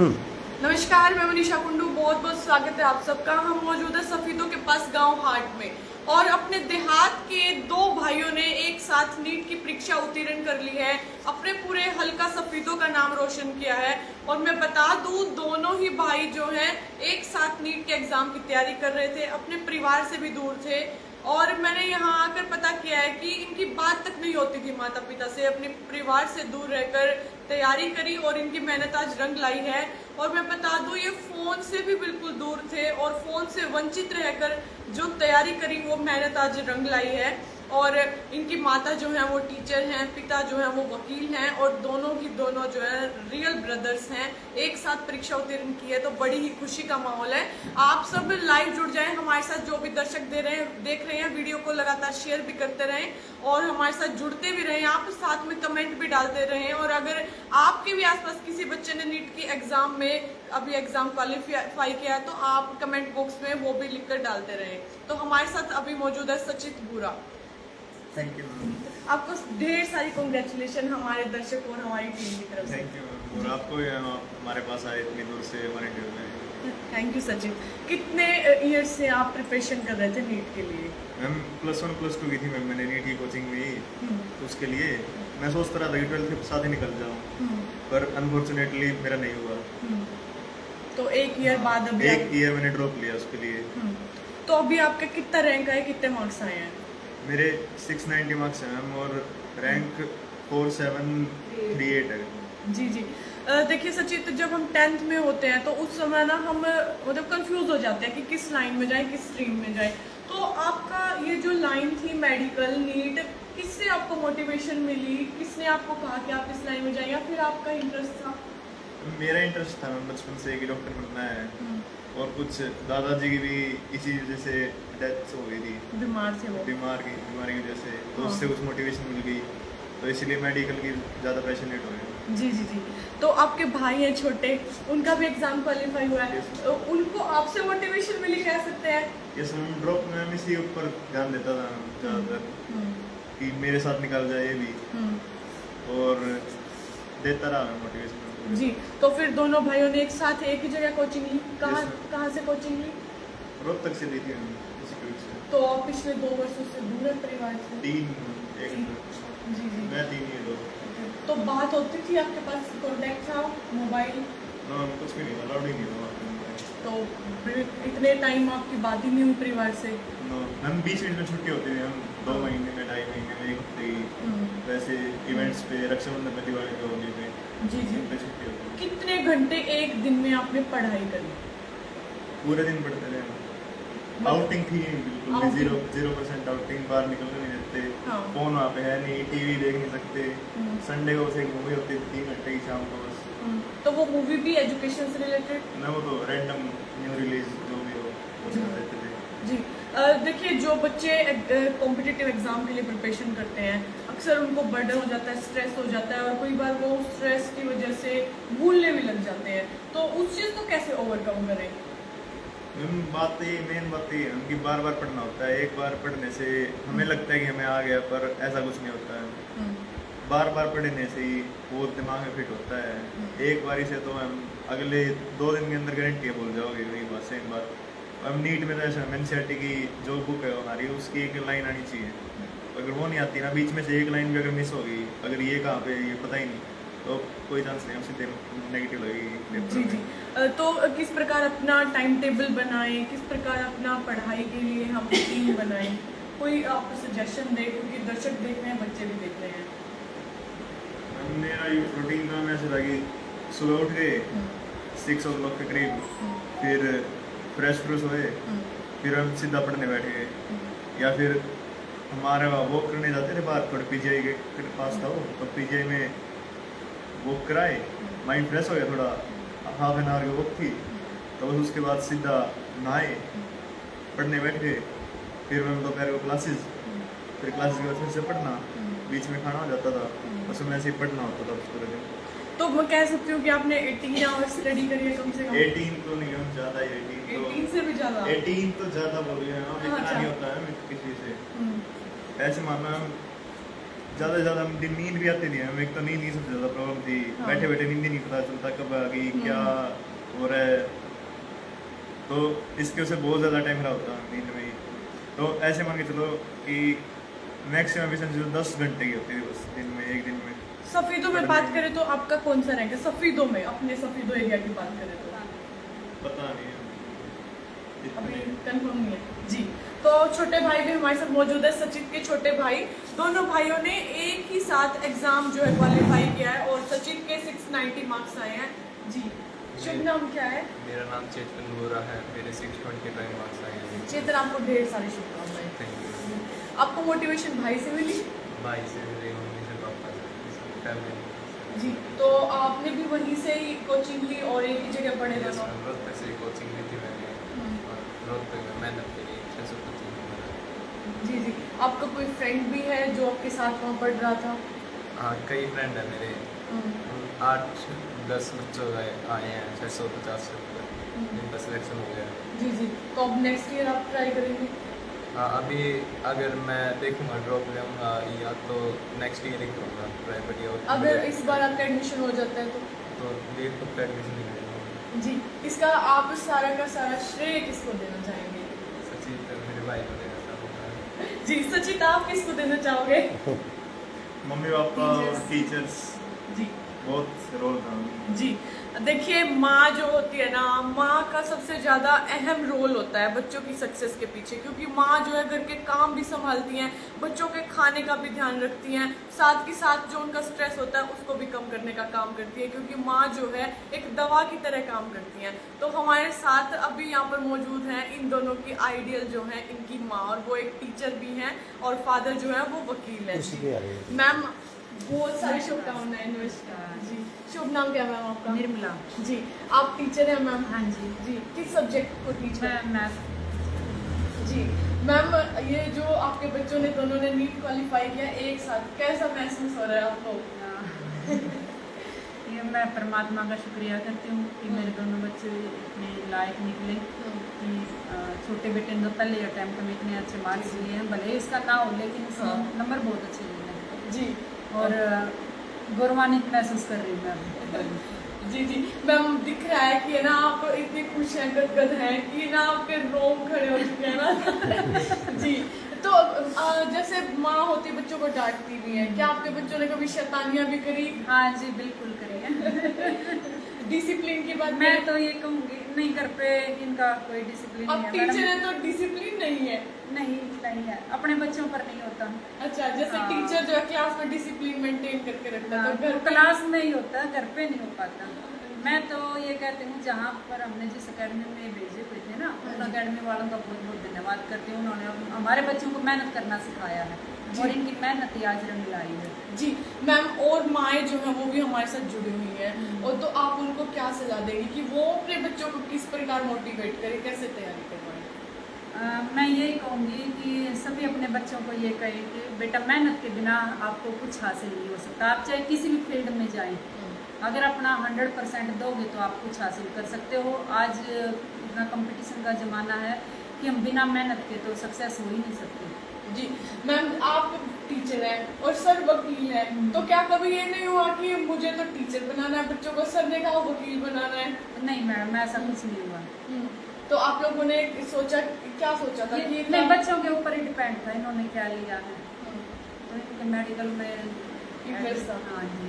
नमस्कार, मैं मनीषा कुंडू। बहुत बहुत स्वागत है आप सबका। हम मौजूद है सफीदों के पास गांव हाट में, और अपने देहात के दो भाइयों ने एक साथ नीट की परीक्षा उत्तीर्ण कर ली है, अपने पूरे हल्का सफीदों का नाम रोशन किया है। और मैं बता दूं, दोनों ही भाई जो हैं एक साथ नीट के एग्जाम की तैयारी कर रहे थे, अपने परिवार से भी दूर थे। और मैंने यहाँ आकर पता किया है कि इनकी बात तक नहीं होती थी माता पिता से, अपने परिवार से दूर रहकर तैयारी करी और इनकी मेहनत आज रंग लाई है। और मैं बता दूं, ये फोन से भी बिल्कुल दूर थे और फोन से वंचित रहकर जो तैयारी करी वो मेहनत आज रंग लाई है। और इनकी माता जो है वो टीचर हैं, पिता जो है वो वकील हैं, और दोनों की दोनों जो है रियल ब्रदर्स हैं। एक साथ परीक्षा उत्तीर्ण की है, तो बड़ी ही खुशी का माहौल है। आप सब लाइव जुड़ जाएं हमारे साथ। जो भी दर्शक देख रहे हैं वीडियो को लगातार शेयर भी करते रहें और हमारे साथ जुड़ते भी रहें। आप साथ में कमेंट भी डालते रहें। और अगर आपके भी आसपास किसी बच्चे ने नीट की एग्जाम में अभी एग्जाम क्वालिफाई किया है, तो आप कमेंट बॉक्स में वो भी लिखकर डालते रहें। तो हमारे साथ अभी मौजूद है सचित बुरा। Thank you ma'am. आपको ढेर सारी कांग्रेचुलेशन हमारे दर्शकों और हमारी टीम की तरफ से। Thank you ma'am. और आपको हमारे पास आए इतनी दूर से हमारे इंटरव्यू में। Thank you Sachin. कितने ईयर से आप प्रिपरेशन कर रहे थे नीट के लिए? मैम +1 +2 की थी मैम, मैंने नीट की कोचिंग में ही। तो उसके लिए मैं सोचता रहा था कि 12th के साथ ही निकल जाऊँ, पर अनफॉर्चुनेटली मेरा नहीं हुआ। तो एक ईयर बाद अभी एक ईयर मैंने ड्रॉप लिया उसके लिए। तो अभी आपका कितना रैंक है, कितने मार्क्स आए हैं? मेरे 690 मार्क्स हैं मैम, और रैंक 4738 है। जी जी। देखिए सचित, जब हम 10th में होते हैं तो उस समय ना हम मतलब कंफ्यूज हो जाते हैं कि किस लाइन में जाएं, किस स्ट्रीम में जाएं। तो आपका ये जो लाइन थी मेडिकल नीट, किससे आपको मोटिवेशन मिली? किसने आपको कहा कि आप इस लाइन में जाएं, या फिर आपका इंटरेस्ट था? मेरा इंटरेस्ट था मैम बचपन से कि डॉक्टर बनना है। और कुछ दादाजी की भी इसी वजह से डेथ हो गई थी, बीमार थे वो? बीमारी की वजह से। तो हाँ। उससे कुछ मोटिवेशन मिल गई, तो इसलिए मेडिकल की ज़्यादा पैशनेट हो गया। जी जी जी। तो आपके भाई हैं छोटे, उनका भी एग्जाम क्वालिफाई हुआ है, Yes. तो उनको आपसे मोटिवेशन मिली कह सकते हैं? ये सब ड्रॉप में हम इसी ऊपर ध्यान देता था ज़्यादातर, कि मेरे साथ निकल जाए ये भी, और देता रहा मैं मोटिवेशन। जी। तो फिर दोनों भाइयों ने एक साथ एक ही जगह कोचिंग ली? कहाँ Yes, sir. कहाँ से कोचिंग ली? रोहतक से ली थी हम, इंस्टीट्यूट से। तो आप पिछले 2 वर्षों से दूर है परिवार से? 3 एक जी जी। मैं 3 ही 2। तो बात होती थी, आपके पास कॉन्टैक्ट था, मोबाइल? ना कुछ भी नहीं था, अलाउड ही नहीं था। तो फिर इतने टाइम आपकी बात ही नहीं हुई परिवार से? हम 20 मिनट में छुट्टी होती थी, हम 2 महीने में 2.5 महीने में 1 हफ्ते की, वैसे इवेंट्स पे, रक्षाबंधन पे, दिवाली पे, होली पे, जी जी। पे छुट्टी होती थी। कितने घंटे एक दिन में आपने पढ़ाई करी? पूरे दिन पढ़ते रहे हम। आउटिंग थी नहीं बिल्कुल भी, Outing? 0% आउटिंग, बाहर निकलने नहीं देते। हाँ। फोन वहाँ पे है नहीं, टीवी देख नहीं सकते। संडे को बस एक मूवी होती थी 3 घंटे की शाम को बस। तो वो मूवी भी एजुकेशन से रिलेटेड? ना वो तो रैंडम न्यू रिलीज जो भी हो वो जी। सब देखते थे। जी। देखिए, जो बच्चे कॉम्पिटिटिव एग्जाम के लिए प्रिपरेशन करते हैं, अक्सर उनको बर्डन हो जाता है, स्ट्रेस हो जाता है, और कई बार वो स्ट्रेस की वजह से भूलने भी लग जाते हैं। तो उस चीज़ को कैसे ओवरकम करें? मेन बात ये है कि बार बार पढ़ना होता है। एक बार पढ़ने से हमें लगता है कि हमें आ गया, पर ऐसा कुछ नहीं होता है। बार बार पढ़ने से ही वो दिमाग में फिट होता है। एक बारी से तो हम अगले 2 दिन के अंदर गारंटी भूल जाओगे वही बात, सेम बात। हम नीट में तो ऐसा एनसीईआरटी की जो बुक है हमारी, उसकी एक लाइन आनी चाहिए। अगर वो नहीं आती ना, बीच में से एक लाइन भी अगर मिस हो गई, अगर ये कहाँ पे ये पता ही नहीं, तो कोई चांस नहीं, हम सीधे नेगेटिव लगेगी। जी जी। तो किस प्रकार अपना टाइम टेबल बनाएं, किस प्रकार अपना पढ़ाई के लिए हम रूटीन बनाएं? कोई आप सजेशन दें, क्योंकि दर्शक देख रहे हैं, बच्चे भी देख रहे हैं। मेरा रूटीन काम ऐसा था कि सुबह उठ गए 6 o'clock के करीब, फिर फ्रेश हुए, फिर हम सीधा पढ़ने बैठ गए। या फिर हमारे वहाँ वॉक करने जाते थे बाहर, थोड़े पीजीआई के पास था वो, तो पीजीआई में वॉक कराए, माइंड फ्रेश हो गया, थोड़ा हाफ एन आवर की वॉक थी। तो बस उसके बाद सीधा नहाए, पढ़ने बैठ गए। फिर मैं दोपहर को क्लासेस, फिर क्लासेस के बाद फिर से पढ़ना, बीच में खाना हो जाता था, बस मैं ऐसे ही पढ़ना होता था पूरे दिन। तो मैं कह सकती हूँ कि आपने 18 आवर्स स्टडी करी है कम से कम? 18 तो नहीं, हम ज़्यादा ही 18 से भी ज़्यादा? 18 तो ज़्यादा बोल रहे हैं, अब इतना अच्छा। नहीं होता है किसी से। ऐसे मानना हम ज़्यादा से ज़्यादा दिन नींद भी आती नहीं है हमें। एक तो नींद ही सबसे ज़्यादा प्रॉब्लम थी। हाँ। बैठे बैठे नींद ही नहीं पता चलता कब आ गई क्या हो रहा है। तो इसके वजह से बहुत ज़्यादा टाइम खराब होता है नींद में ही। तो ऐसे मान के चलो कि मैक्सिमम एफिशिएंसी 10 घंटे की होती है बस दिन में, एक दिन में। सफीदों में बात करें तो आपका कौन सा रैंक है सफीदों में, अपने सफीदों एरिया की बात करें तो? पता नहीं अभी इतने कंफर्म नहीं है जी। तो छोटे भाई भी हमारे साथ मौजूद है, सचित के छोटे भाई। दोनों भाइयों ने एक ही साथ एग्जाम जो है क्वालिफाई किया है और सचित के 690 मार्क्स आए हैं जी। शुभ नाम क्या है? मेरा नाम चेतन बोरा है। मेरे 625 मार्क्स आए हैं। चेतन, आपको ढेर सारी शुभकामनाएं। Thank you. आपको मोटिवेशन भाई से मिली? भाई से, मेरे मम्मी से, पापा से, फैमिली जी। तो आपने भी वहीं से ही कोचिंग ली और एक ही जगह पढ़े से। दोनों? रोहतक से कोचिंग ली थी मैंने और रोहतक में मेहनत करी 600 कोचिंग। जी जी। आपका कोई फ्रेंड भी है जो आपके साथ वहाँ पढ़ रहा था? हाँ, कई फ्रेंड है मेरे। 8-10 बच्चों आए हैं 650 से ऊपर, जिनका सिलेक्शन हो गया। जी जी। तो अब नेक्स्ट ईयर आप ट्राई करेंगे? हाँ, अभी अगर मैं देखूंगा ड्रॉप लूँगा या तो नेक्स्ट ईयर ही करूँगा प्राइवेट या अगर इस बार आपका एडमिशन हो जाता है तो ये तो एडमिशन नहीं मिलेगा। जी। इसका आप सारा का सारा श्रेय किसको देना चाहेंगे? सचिन तो मेरे भाई को देना चाहूँगा। जी। सचित, आप किसको देना चाहोगे? मम्मी पापा और Teachers। टीचर्स जी बहुत रोल था। जी। देखिए, माँ जो होती है ना, माँ का सबसे ज़्यादा अहम रोल होता है बच्चों की सक्सेस के पीछे, क्योंकि माँ जो है घर के काम भी संभालती हैं, बच्चों के खाने का भी ध्यान रखती हैं, साथ के साथ जो उनका स्ट्रेस होता है उसको भी कम करने का काम करती है, क्योंकि माँ जो है एक दवा की तरह काम करती हैं। तो हमारे साथ अभी यहाँ पर मौजूद हैं इन दोनों की आइडियल जो है इनकी माँ, और वो एक टीचर भी हैं और फादर जो है वो वकील है। मैम, बहुत सारी शुभकामनाएं। नमस्कार जी। शुभ नाम क्या है मैम आपका? निर्मला। जी। आप टीचर हैं मैम? हाँ जी। जी। किस सब्जेक्ट को टीच मैं हैं? मैथ। जी। मैम, ये जो आपके बच्चों ने दोनों ने नीट क्वालिफाई किया एक साथ, कैसा महसूस हो रहा है आपको? ये मैं परमात्मा का शुक्रिया करती हूँ कि मेरे दोनों बच्चे इतने लायक निकले कि छोटे बेटे ने तो पहले अटैम्प्ट में इतने अच्छे मार्क्स लिए हैं, भले इसका ना हो लेकिन इसने नंबर बहुत अच्छे लिए जी। और गौरवान्वित महसूस कर रही हूँ मैं अभी। जी जी। मैम, दिख रहा है कि है ना आप इतने खुश हैं, गदगद हैं कि ना आपके रोम खड़े हो चुके हैं ना। जी। तो जैसे माँ होती बच्चों को डांटती भी है, क्या आपके बच्चों ने कभी शैतानियां भी करी? हाँ जी, बिल्कुल करिए। डिसिप्लिन की बात मैं करें तो ये कहूँगी नहीं, घर पे इनका कोई डिसिप्लिन अब नहीं है। टीचर है तो डिसिप्लिन नहीं है? नहीं है, अपने बच्चों पर नहीं होता। अच्छा, जैसे हाँ। टीचर जो है क्लास में डिसिप्लिन मेंटेन करके रखता है, तो घर तो क्लास में ही होता है, घर पे नहीं हो पाता। मैं तो ये कहती हूँ जहाँ पर हमने जिस अकेडमी में भेजे हुए थे ना, उन अकेडमी वालों का बहुत बहुत धन्यवाद करती हूँ। उन्होंने हमारे बच्चों को मेहनत करना सिखाया है और इनकी मेहनत ही आज रंग लाई है। जी। मैम, और माएँ जो है वो भी हमारे साथ जुड़ी हुई हैं, और तो आप उनको क्या सलाह देंगी कि वो अपने बच्चों को किस प्रकार मोटिवेट करें, कैसे तैयारी करवाएं? मैं यही कहूँगी कि सभी अपने बच्चों को ये कहें कि बेटा, मेहनत के बिना आपको कुछ हासिल नहीं हो सकता। आप चाहे किसी भी फील्ड में जाएं, अगर अपना 100% दोगे तो आप कुछ हासिल कर सकते हो। आज इतना कंपटीशन का ज़माना है कि हम बिना मेहनत के तो सक्सेस हो ही नहीं सकते। जी। मैम, आप टीचर हैं और सर वकील हैं, तो क्या कभी ये नहीं हुआ कि मुझे तो टीचर बनाना है बच्चों को, सर ने कहा वकील बनाना है? नहीं मैडम, ऐसा कुछ नहीं हुआ। तो आप लोगों ने सोचा, क्या सोचा था कि नहीं, बच्चों के ऊपर ही डिपेंड था इन्होंने क्या लिया है। तो इनके मेडिकल में इंटरेस्ट था। हाँ जी।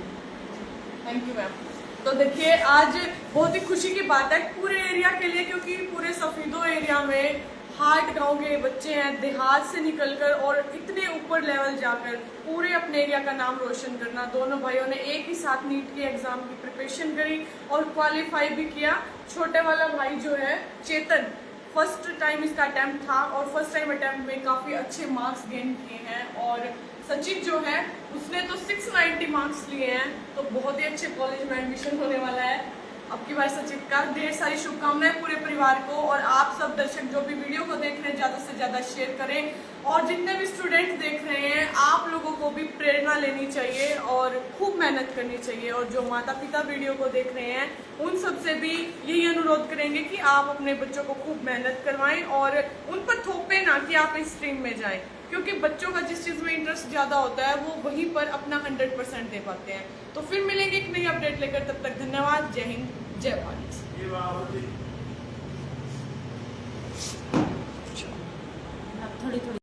Thank you ma'am. तो देखिए, आज बहुत ही खुशी की बात है पूरे एरिया के लिए, क्योंकि पूरे सफीदों एरिया में हाट गांव के बच्चे हैं, देहात से निकलकर और इतने ऊपर लेवल जाकर पूरे अपने एरिया का नाम रोशन करना। दोनों भाइयों ने एक ही साथ नीट के एग्जाम की प्रिपरेशन करी और क्वालिफाई भी किया। छोटे वाला भाई जो है चेतन, फर्स्ट टाइम इसका अटैम्प्ट था और फर्स्ट टाइम अटैम्प्ट में काफ़ी अच्छे मार्क्स गेन किए हैं। और सचिन जो है उसने तो 690 मार्क्स लिए हैं, तो बहुत ही अच्छे कॉलेज में एडमिशन होने वाला है। अब की बार सचिन का ढेर सारी शुभकामनाएं पूरे परिवार को, और आप सब दर्शक जो भी वीडियो को देख रहे हैं ज़्यादा से ज़्यादा शेयर करें, और जितने भी स्टूडेंट्स देख रहे हैं आप लोगों को भी प्रेरणा लेनी चाहिए और खूब मेहनत करनी चाहिए। और जो माता पिता वीडियो को देख रहे हैं उन सब से भी यही अनुरोध करेंगे कि आप अपने बच्चों को खूब मेहनत करवाएं और उन पर थोपें ना कि आप इस स्ट्रीम में जाएं। क्योंकि बच्चों का जिस चीज़ में इंटरेस्ट ज़्यादा होता है वो वहीं पर अपना 100% दे पाते हैं। तो फिर मिलेंगे एक नई अपडेट लेकर, तब तक धन्यवाद। जय हिंद, जय भारत।